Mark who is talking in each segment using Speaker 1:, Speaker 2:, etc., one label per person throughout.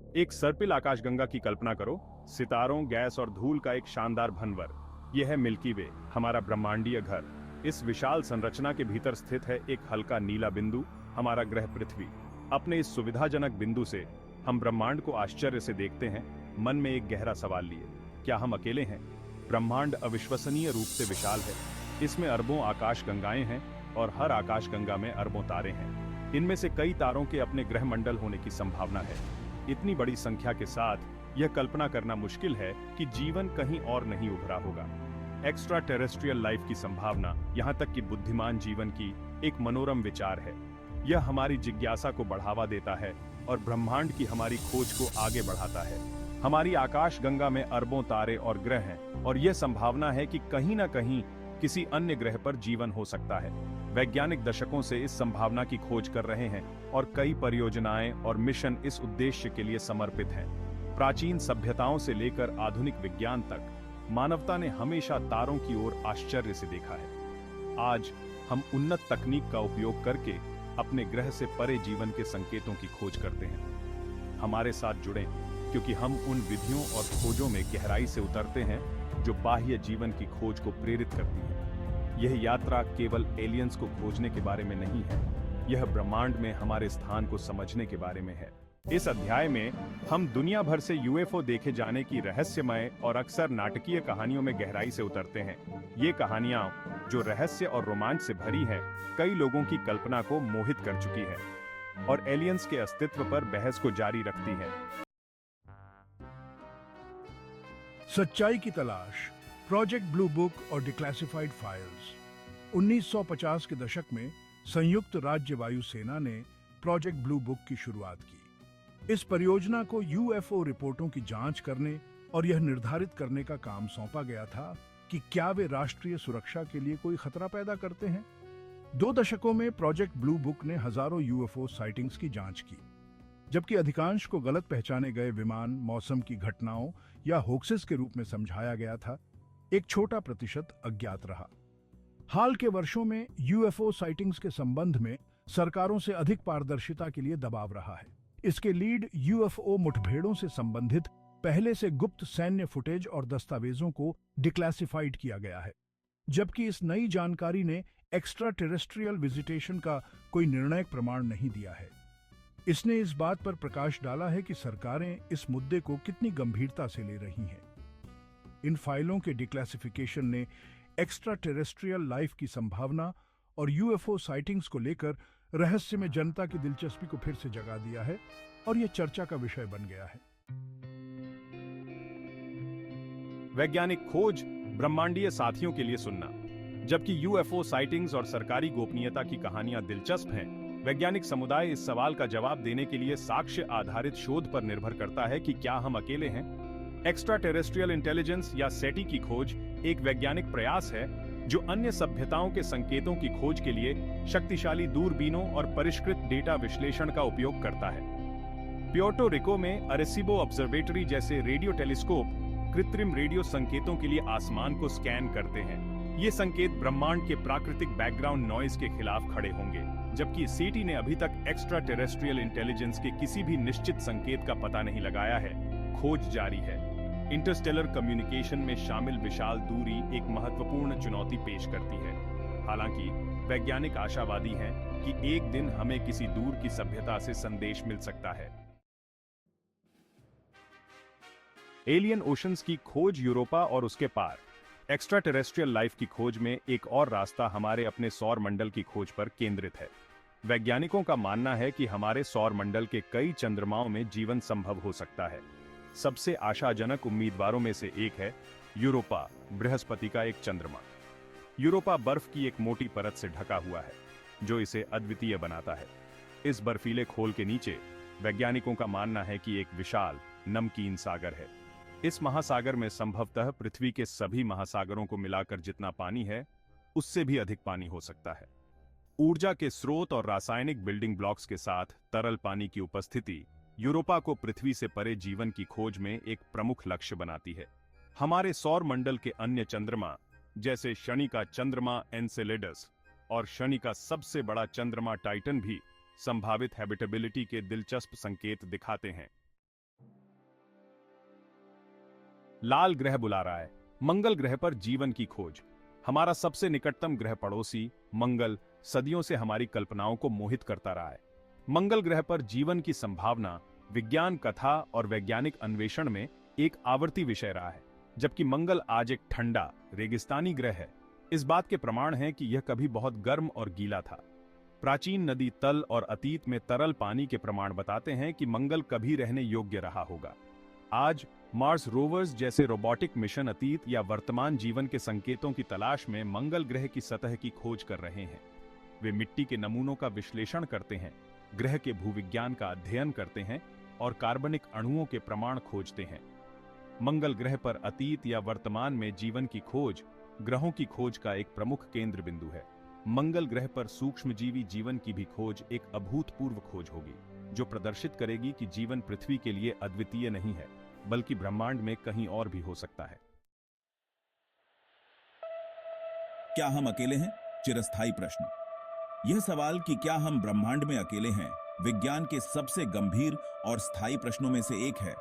Speaker 1: एक सर्पिल आकाशगंगा की कल्पना करो, सितारों, गैस और धूल का एक शानदार भंवर। यह है मिल्की वे, हमारा ब्रह्मांडीय घर। इस विशाल संरचना के भीतर स्थित है एक हल्का नीला बिंदु, हमारा ग्रह पृथ्वी। अपने इस सुविधाजनक बिंदु से हम ब्रह्मांड को आश्चर्य से देखते हैं, मन में एक गहरा सवाल लिए, क्या हम अकेले हैं? ब्रह्मांड अविश्वसनीय रूप से विशाल है। इसमें अरबों आकाशगंगाएं हैं और हर आकाशगंगा में अरबों तारे हैं। इनमें से कई तारों के अपने ग्रह मंडल होने की संभावना है। इतनी बड़ी संख्या के साथ यह कल्पना करना मुश्किल है कि जीवन कहीं और नहीं उभरा होगा। एक्स्ट्रा टेरेस्ट्रियल लाइफ की संभावना, यहाँ तक कि बुद्धिमान जीवन की, एक मनोरम विचार है। यह हमारी जिज्ञासा को बढ़ावा देता है और ब्रह्मांड की हमारी खोज को आगे बढ़ाता है। हमारी आकाशगंगा में अरबों तारे और ग्रह हैं और यह संभावना है कि कहीं ना कहीं किसी अन्य ग्रह पर जीवन हो सकता है। वैज्ञानिक दशकों से इस संभावना की खोज कर रहे हैं और कई परियोजनाएं और मिशन इस उद्देश्य के लिए समर्पित हैं। प्राचीन सभ्यताओं से लेकर आधुनिक विज्ञान तक मानवता ने हमेशा तारों की ओर आश्चर्य से देखा है। आज हम उन्नत तकनीक का उपयोग करके अपने ग्रह से परे जीवन के संकेतों की खोज करते हैं। हमारे साथ जुड़ें, क्योंकि हम उन विधियों और खोजों में गहराई से उतरते हैं जो बाह्य जीवन की खोज को प्रेरित करती है। यह यात्रा केवल एलियंस को खोजने के बारे में नहीं है, यह ब्रह्मांड में हमारे स्थान को समझने के बारे में है। इस अध्याय में हम दुनिया भर से यूएफओ देखे जाने की रहस्यमय और अक्सर नाटकीय कहानियों में गहराई से उतरते हैं। ये कहानियां, जो रहस्य और रोमांच से भरी हैं, कई लोगों की कल्पना को मोहित कर चुकी है और एलियंस के अस्तित्व पर बहस को जारी रखती है।
Speaker 2: सच्चाई की तलाश, प्रोजेक्ट ब्लू बुक और डिक्लासिफाइड फाइल्स। 1950 के दशक में संयुक्त राज्य वायुसेना ने प्रोजेक्ट ब्लू बुक की शुरुआत की। इस परियोजना को यूएफओ रिपोर्टों की जांच करने और यह निर्धारित करने का काम सौंपा गया था कि क्या वे राष्ट्रीय सुरक्षा के लिए कोई खतरा पैदा करते हैं। 2 दशकों में प्रोजेक्ट ब्लू बुक ने हजारों यूएफओ साइटिंग्स की जांच की, जबकि अधिकांश को गलत पहचाने गए विमान, मौसम की घटनाओं या होक्सेस के रूप में समझाया गया था। एक छोटा प्रतिशत अज्ञात रहा। हाल के वर्षों में यूएफओ साइटिंग्स के संबंध में सरकारों से अधिक पारदर्शिता के लिए दबाव रहा है। इसके लीड यूएफओ मुठभेड़ों से संबंधित पहले से गुप्त सैन्य फुटेज और दस्तावेजों को डिक्लासिफाइड किया गया है, जबकि इस नई जानकारी ने एक्स्ट्रा टेरेस्ट्रियल विजिटेशन का कोई निर्णायक प्रमाण नहीं दिया है। इसने इस बात पर प्रकाश डाला है कि सरकारें इस मुद्दे को कितनी गंभीरता से ले रही हैं। इन फाइलों के डिक्लासिफिकेशन ने एक्स्ट्रा टेरेस्ट्रियल लाइफ की संभावना और यूएफओ साइटिंग्स को लेकर रहस्य में जनता की दिलचस्पी को फिर से जगा दिया है और यह चर्चा का विषय बन गया है।
Speaker 1: वैज्ञानिक खोज, ब्रह्मांडीय साथियों के लिए सुनना। जबकि यूएफओ साइटिंग्स और सरकारी गोपनीयता की कहानियां दिलचस्प हैं, वैज्ञानिक समुदाय इस सवाल का जवाब देने के लिए साक्ष्य आधारित शोध पर निर्भर करता है कि क्या हम अकेले हैं। एक्स्ट्रा टेरेस्ट्रियल इंटेलिजेंस या सेटी की खोज एक वैज्ञानिक प्रयास है जो अन्य सभ्यताओं के संकेतों की खोज के लिए शक्तिशाली दूरबीनों और परिष्कृत डेटा विश्लेषण का उपयोग करता है। प्योर्टो रिको में अरेसिबो ऑब्जर्वेटरी जैसे रेडियो टेलीस्कोप कृत्रिम रेडियो संकेतों के लिए आसमान को स्कैन करते हैं। ये संकेत ब्रह्मांड के प्राकृतिक बैकग्राउंड नॉइज के खिलाफ खड़े होंगे, जबकि सेटी ने अभी तक एक्स्ट्रा टेरेस्ट्रियल इंटेलिजेंस के किसी भी निश्चित संकेत का पता नहीं लगाया है। खोज जारी है। इंटरस्टेलर कम्युनिकेशन में शामिल विशाल दूरी एक महत्वपूर्ण चुनौती पेश करती है। हालांकि वैज्ञानिक आशावादी हैं कि एक दिन हमें किसी दूर की सभ्यता से संदेश मिल सकता है। एलियन ओशंस की खोज, यूरोपा और उसके पार। एक्स्ट्रा टेरेस्ट्रियल लाइफ की खोज में एक और रास्ता हमारे अपने सौर मंडल की खोज पर केंद्रित है। वैज्ञानिकों का मानना है कि हमारे सौर मंडल के कई चंद्रमाओं में जीवन संभव हो सकता है। सबसे आशाजनक उम्मीदवारों में से एक है यूरोपा, बृहस्पति का एक चंद्रमा। यूरोपा बर्फ की एक मोटी परत से ढका हुआ है, जो इसे अद्वितीय बनाता है। इस बर्फीले खोल के नीचे वैज्ञानिकों का मानना है कि एक विशाल, नमकीन सागर है। इस महासागर में संभवतः पृथ्वी के सभी महासागरों को मिलाकर जितना पानी है, उससे भी अधिक पानी हो सकता है। ऊर्जा के स्रोत और रासायनिक बिल्डिंग ब्लॉक्स के साथ तरल पानी की उपस्थिति यूरोपा को पृथ्वी से परे जीवन की खोज में एक प्रमुख लक्ष्य बनाती है। हमारे सौर मंडल के अन्य चंद्रमा, जैसे शनि का चंद्रमा एनसेलेडस और शनि का सबसे बड़ा चंद्रमा टाइटन, भी संभावित हैबिटेबिलिटी के दिलचस्प संकेत दिखाते हैं। लाल ग्रह बुला रहा है, मंगल ग्रह पर जीवन की खोज। हमारा सबसे निकटतम ग्रह पड़ोसी मंगल सदियों से हमारी कल्पनाओं को मोहित करता रहा है। मंगल ग्रह पर जीवन की संभावना विज्ञान कथा और वैज्ञानिक अन्वेषण में एक आवर्ती विषय रहा है। जबकि मंगल आज एक ठंडा रेगिस्तानी ग्रह है, इस बात के प्रमाण हैं कि यह कभी बहुत गर्म और गीला था। प्राचीन नदी तल और अतीत में तरल पानी के प्रमाण बताते हैं कि मंगल कभी रहने योग्य रहा होगा। आज मार्स रोवर्स जैसे रोबोटिक मिशन अतीत या वर्तमान जीवन के संकेतों की तलाश में मंगल ग्रह की सतह की खोज कर रहे हैं। वे मिट्टी के नमूनों का विश्लेषण करते हैं, ग्रह के भूविज्ञान का अध्ययन करते हैं और कार्बनिक अणुओं के प्रमाण खोजते हैं। मंगल ग्रह पर अतीत या वर्तमान में जीवन की खोज ग्रहों की खोज का एक प्रमुख केंद्र बिंदु है। मंगल ग्रह पर सूक्ष्मजीवी जीवन की भी खोज एक अभूतपूर्व खोज होगी, जो प्रदर्शित करेगी कि जीवन पृथ्वी के लिए अद्वितीय नहीं है, बल्कि ब्रह्मांड में कहीं और भी हो सकता है।
Speaker 3: क्या हम अकेले हैं? चिरस्थायी प्रश्न। यह सवाल कि क्या हम ब्रह्मांड में अकेले हैं, विज्ञान के सबसे गंभीर और स्थायी प्रश्नों में से एक है।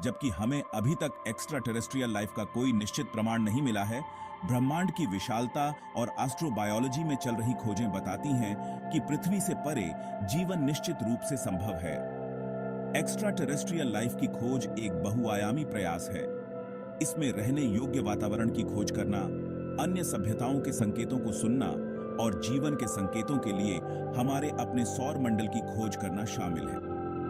Speaker 3: जबकि हमें अभी तक एक्स्ट्रा टेरेस्ट्रियल लाइफ का कोई निश्चित प्रमाण नहीं मिला है, ब्रह्मांड की विशालता और एस्ट्रोबायोलॉजी में चल रही खोजें बताती हैं कि पृथ्वी से परे जीवन निश्चित रूप से संभव है। एक्स्ट्रा टेरेस्ट्रियल लाइफ की खोज एक बहुआयामी प्रयास है। इसमें रहने योग्य वातावरण की खोज करना, अन्य सभ्यताओं के संकेतों को सुनना और जीवन के संकेतों के लिए हमारे अपने सौर मंडल की खोज करना शामिल है।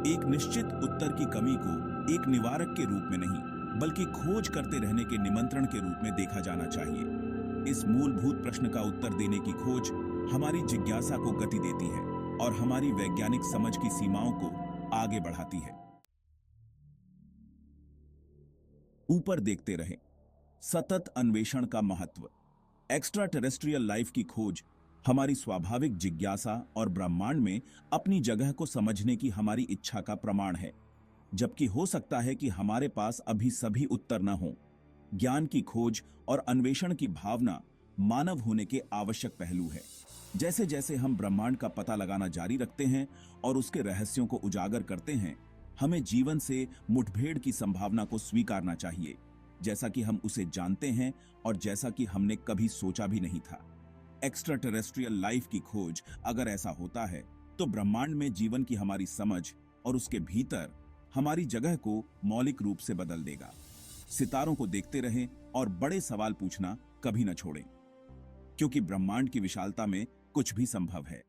Speaker 3: एक निश्चित उत्तर की कमी को एक निवारक के रूप में नहीं, बल्कि खोज करते रहने के निमंत्रण के रूप में देखा जाना चाहिए। इस मूलभूत प्रश्न का उत्तर देने की खोज हमारी जिज्ञासा को गति देती है और हमारी वैज्ञानिक समझ की सीमाओं को आगे बढ़ाती है। ऊपर देखते रहें। सतत अन्वेषण का महत्व। एक्स्ट्रा टेरेस्ट्रियल लाइफ की खोज हमारी स्वाभाविक जिज्ञासा और ब्रह्मांड में अपनी जगह को समझने की हमारी इच्छा का प्रमाण है। जबकि हो सकता है कि हमारे पास अभी सभी उत्तर न हों। ज्ञान की खोज और अन्वेषण की भावना मानव होने के आवश्यक पहलू है। जैसे जैसे हम ब्रह्मांड का पता लगाना जारी रखते हैं और उसके रहस्यों को उजागर करते हैं, हमें जीवन से मुठभेड़ की संभावना को स्वीकारना चाहिए, जैसा कि हम उसे जानते हैं और जैसा कि हमने कभी सोचा भी नहीं था। एक्स्ट्रा टेरेस्ट्रियल लाइफ की खोज अगर ऐसा होता है, तो ब्रह्मांड में जीवन की हमारी समझ और उसके भीतर हमारी जगह को मौलिक रूप से बदल देगा। सितारों को देखते रहें और बड़े सवाल पूछना कभी न छोड़ें, क्योंकि ब्रह्मांड की विशालता में कुछ भी संभव है।